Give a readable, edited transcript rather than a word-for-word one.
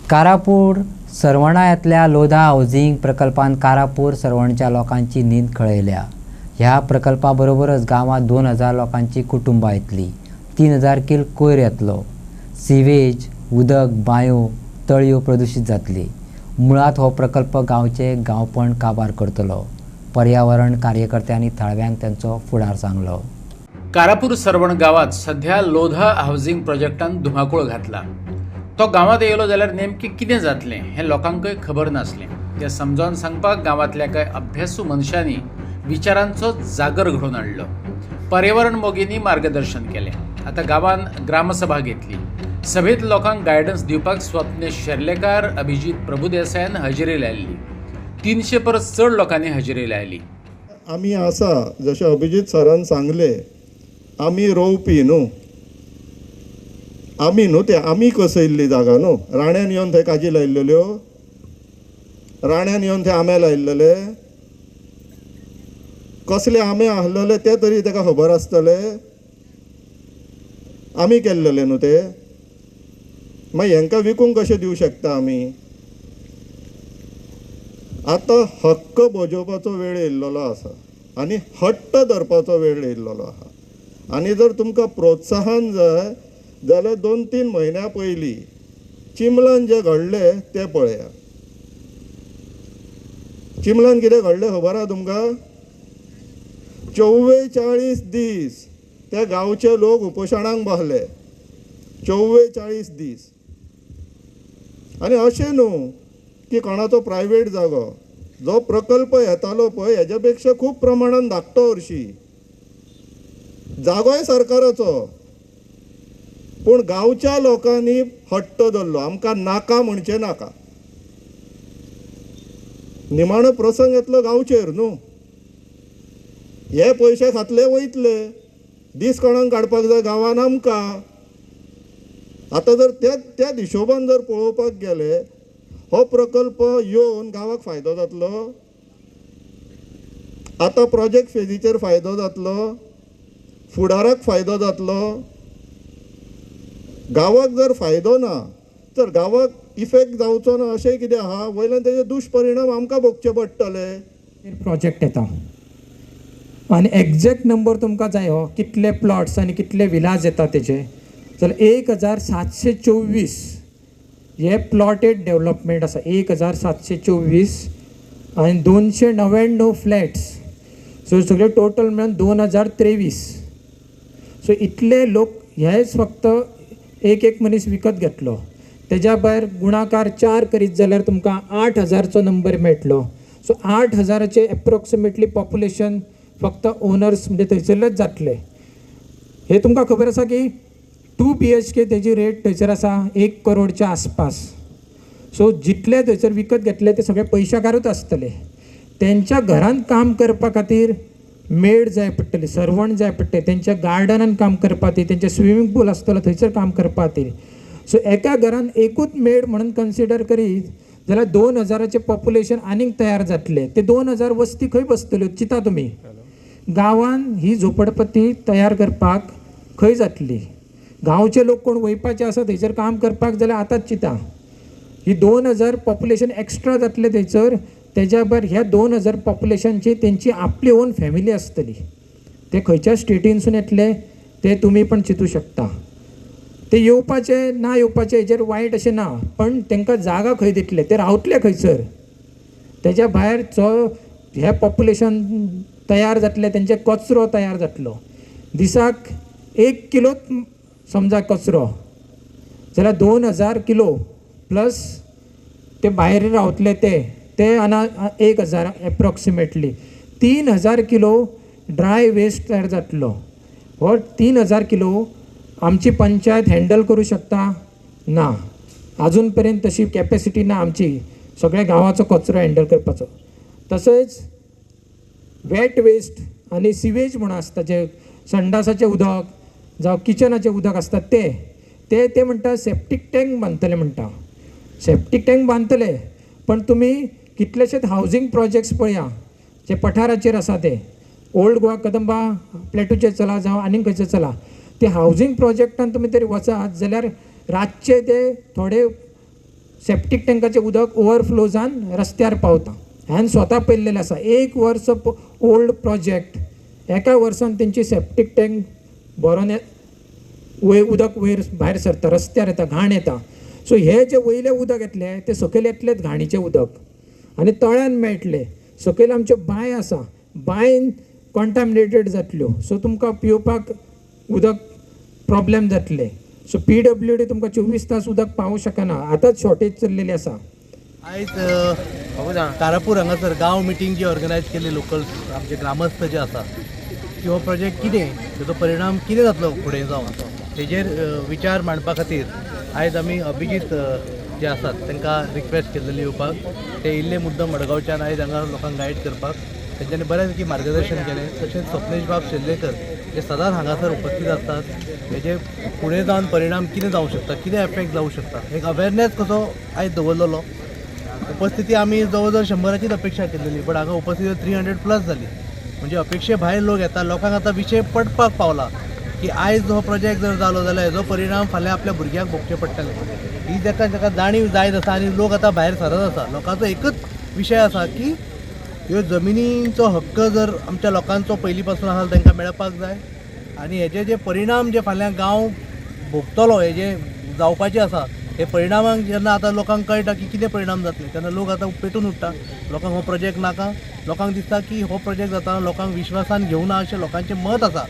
Karapur सरवणातल्या Lodha housing प्रकल्पान Karapur सरवणच्या लोकांची नींद खळयल्या। ह्या प्रकल्पाबरोबरच गावात 2000 लोकांची कुटुंबां येतली, 3000 किल कोयर येतलो। सिवेज, उदक, बांयो, तळयो प्रदूषित जातली। मुळात हो प्रकल्प गांवचे गांवपण काबार करतलो, पर्यावरण कार्यकर्त्यांनी थळव्यांक त्यांचो फुडार सांगलो। कारापूर सरवण गावात सध्या लोधा हाऊसिंग प्रोजेक्टान धुमाकूळ घातला। तो गावात येयलो जाल्यार नेमकें कितें जातलें हें लोकांकय खबर नासलें। तें समजावन सांगपाक गावातल्या कांय अभ्यासू मनशांनी विचारांचो जागर घडोवन हाडलो। पर्यावरण मोगींनी मार्गदर्शन केलें। आतां गांवान ग्रामसभा घेतली। सभेत लोकांक गायडन्स दिवपाक स्वप्नेश शेर्लेकार, अभिजीत प्रभुदेसायान हजेरी लायिल्ली। 300 परस चड लोकांनी हजेरी लायली। आमी आसा जशें अभिजीत सरान सांगले, आमी रोवपी न्हू, आमी न्हू ते आमी कसयल्ली जागा न्हू। राण्यान येवन थंय काजी लायिल्ल्यो, राण्यान येवन थंय आंबे लायिल्ले, कसले आंबे आहलेले ते तरी ताका खबर आसतले। आमी केल्लेले न्हू ते, मागीर हांकां विकूंक कशें दिवं शकता आमी? आतां हक्क बजोवपाचो वेळ येयल्लो आसा आनी हट्ट धरपाचो वेळ येयल्लो आहा। आनी जर तुमकां प्रोत्साहन जाय जाल्यार 2-3 म्हयन्या पयलीं चिंबलान जें घडलें तें पळया। चिंबलान कितें घडलें खबर आहा तुमकां? 44 दीस ते गांवचे लोक उपोशणाक बसले, 44 दीस। आनी अशें न्हू की कोणाचो प्रायवेट जागो, जो प्रकल्प येतालो पळय हेज्या पेक्षा खूब प्रमाणान धाकटो हरशी जागोय सरकाराचो, पूण गांवच्या लोकांनी हट्ट धरलो, आमकां नाका म्हणचे नाका। निमाणो प्रसंग येतलो गांवचेर न्हू, हे पयशे खातले वयतले, दीस कोणाक काडपाक जाय गांवान आमकां। आतां जर त्या हिशोबान जर पळोवपाक गेले, हो प्रकल्प येवन गांवाक फायदो जातलो? आतां प्रोजेक्ट फेजीचेर फायदो जातलो? फुडाराक फायदो जातलो? गांवाक जर फायदो ना तर गांवाक इफेक्ट जावचो ना अशें कितें आहा? वयल्यान तेजे दुश्परिणाम आमकां भोगचे पडटले। प्रोजेक्ट येता आनी एग्जॅक्ट नंबर तुमकां जाय हो कितले प्लॉट्स आनी कितले विलाज येता तेजे, जाल्यार 1724 हे प्लॉटेड डेवलपमेंट आसा। 1724 आनी 299 फ्लॅट्स, सो सगळे टोटल मेळून 2023। सो इतले लोक हेच फक्त एक मनीस विकत घेतलो। तेज्या भायर गुणाकार 4 करीत जाल्यार तुमकां 8000चो नंबर मेळटलो। सो 8000चे एप्रोक्सिमेटली पॉप्युलेशन फक्त ओनर्स म्हणजे थंयसरलेच जातले। हे तुमकां खबर आसा की 2 BHK तेजी रेट थंयसर आसा 1 करोडच्या आसपास। सो जितले थंयसर विकत घेतले ते सगळे पयशाकारूच आसतले। तेंच्या घरांत काम करपा खातीर मेड जाय पडटली, सर्वंट जाय पडटले, तेंच्या गार्डनान काम करपा खातीर, तेंचे स्विमींग पूल आसतलो थंयसर काम करपा खातीर। सो एका घरान एकूच मेड म्हणून कन्सिडर करीत जाल्यार 2000चे पॉप्युलेशन आनीक तयार जातले। ते 2000 वस्ती खंय बसतल्यो चिंता तुमी? गांवान ही झोपडपट्टी तयार करपाक खंय जातली? गांवचे लोक कोण वयपाचे आसा थंयसर काम करपाक जाल्यार आतांच चिंता। ही 2000 पॉप्युलेशन एक्स्ट्रा जातले थंयसर, तेज्या भायर ह्या 2000 पॉप्युलेशनची तेंची आपली ओन फॅमिली आसतली। ते खंयच्या स्टेटीनसून येतले ते तुमी पण चिंतू शकता। ते येवपाचे ना येवपाचे हेजेर वायट अशें ना, पण तांकां जागा खंय दितले, ते रावतले खंयसर? तेज्या भायर जो हे पॉप्युलेशन तयार जातले तेंचे कचरो तयार जातलो। दिसाक 1 किलो समजा कचरो जाल्यार 2000 किलो प्लस ते भायर रावतले ते आना 1000 एप्रोक्सिमेटली 3000 किलो ड्राय वेस्ट तयार जातलो। हो 3000 किलो आमची पंचायत हँडल करू शकता ना, अजून पर्यंत तशी कॅपॅसिटी ना आमची सगळ्या गांवाचो कचरो हँडल करपाचो। तशेंच वेट वेस्ट आनी सिवेज म्हणून आसता, जे संडासाचें उदक जावं किचनाचें उदक आसता ते म्हणटा सेप्टीक टँक बांदतले म्हणटा। सेप्टीक टँक बांदतले, पण तुमी कितलेशेच हावजिंग प्रोजेक्ट्स पळया जे पठाराचेर आसा ते, ओल्ड गोवा कदंबा प्लेटूचेर चला जावं आनीक खंयचेर चला, ते हावजिंग प्रोजेक्टान तुमी तरी वचात जाल्यार रातचे ते थोडे सेप्टीक टँकाचें उदक ओवरफ्लो जावन रस्त्यार पावता. हांवें स्वता पळयल्लेलें आसा. 1 वर्स ओल्ड प्रोजेक्ट, एका वर्सान तेंची सेप्टीक टँक भरोन उदक भायर सरता, रस्त्यार येता, घाण येता. सो हे जे वयले उदक येतले ते सकयल येतलेच घाणीचें उदक आनी तळ्यान मेळटले. सकयल आमच्यो बांय आसा, बांयन कॉन्टामिनेटेड जातल्यो. सो तुमकां पिवपाक उदक प्रॉब्लेम जातले. सो PWD तुमकां 24 तास उदक पावोवंक शकना. आतांच शॉर्टेज चल्लेली आसा. आयज कारापूर हांगासर गांव मिटींग जी ऑर्गनायज केली लोकल आमचे ग्रामस्थ जे आसा की हो प्रोजेक्ट कितें, तेजो परिणाम कितें जातलो फुडें जावन, तेजेर विचार मांडपा खातीर आयज आमी अभिजीत जे आसात तांकां रिक्वेस्ट केल्लेली येवपाक. ते इल्ले मुद्दम मडगांवच्यान आयज हांगा लोकांक गायड करपाक. तेंच्यांनी बऱ्यापैकी मार्गदर्शन केलें. तशेंच स्वप्नेश बाब शेल्लेकर जे सदांच हांगासर उपस्थित आसतात. हेजे फुडें जावन परिणाम कितें जावंक शकता, कितें एफेक्ट जावंक शकता, एक अवेरनेस कसो आयज दवरलेलो. उपस्थिती आमी जवळ जवळ 100चीच अपेक्षा केल्लेली, बट हांगा उपस्थिती 300+ जाली. म्हणजे अपेक्षे भायर लोक येता. लोकांक आतां विशय पडपाक पावला की आयज हो प्रोजेक्ट जर जालो जाल्यार हेजो परिणाम फाल्यां आपल्या भुरग्यांक भोगचे पडटले. ही जाका जाणीव जायत आसा आनी लोक आतां भायर सरत आसा. लोकांचो एकच विशय आसा की ह्यो जमिनींचो हक्क जर आमच्या लोकांचो पयलीं पासून आसा तांकां मेळपाक जाय. आनी हेजे जे परिणाम जे फाल्यां गांव भोगतलो, हे जे जावपाचे आसा, हे परिणामांक जेन्ना आतां लोकांक कळटा की कितें परिणाम जातले, तेन्ना लोक आतां पेटून उठटा. लोकांक हो प्रोजेक्ट नाका. लोकांक दिसता की हो प्रोजेक्ट जाता लोकांक विश्वासान घेवना अशें लोकांचें मत आसा.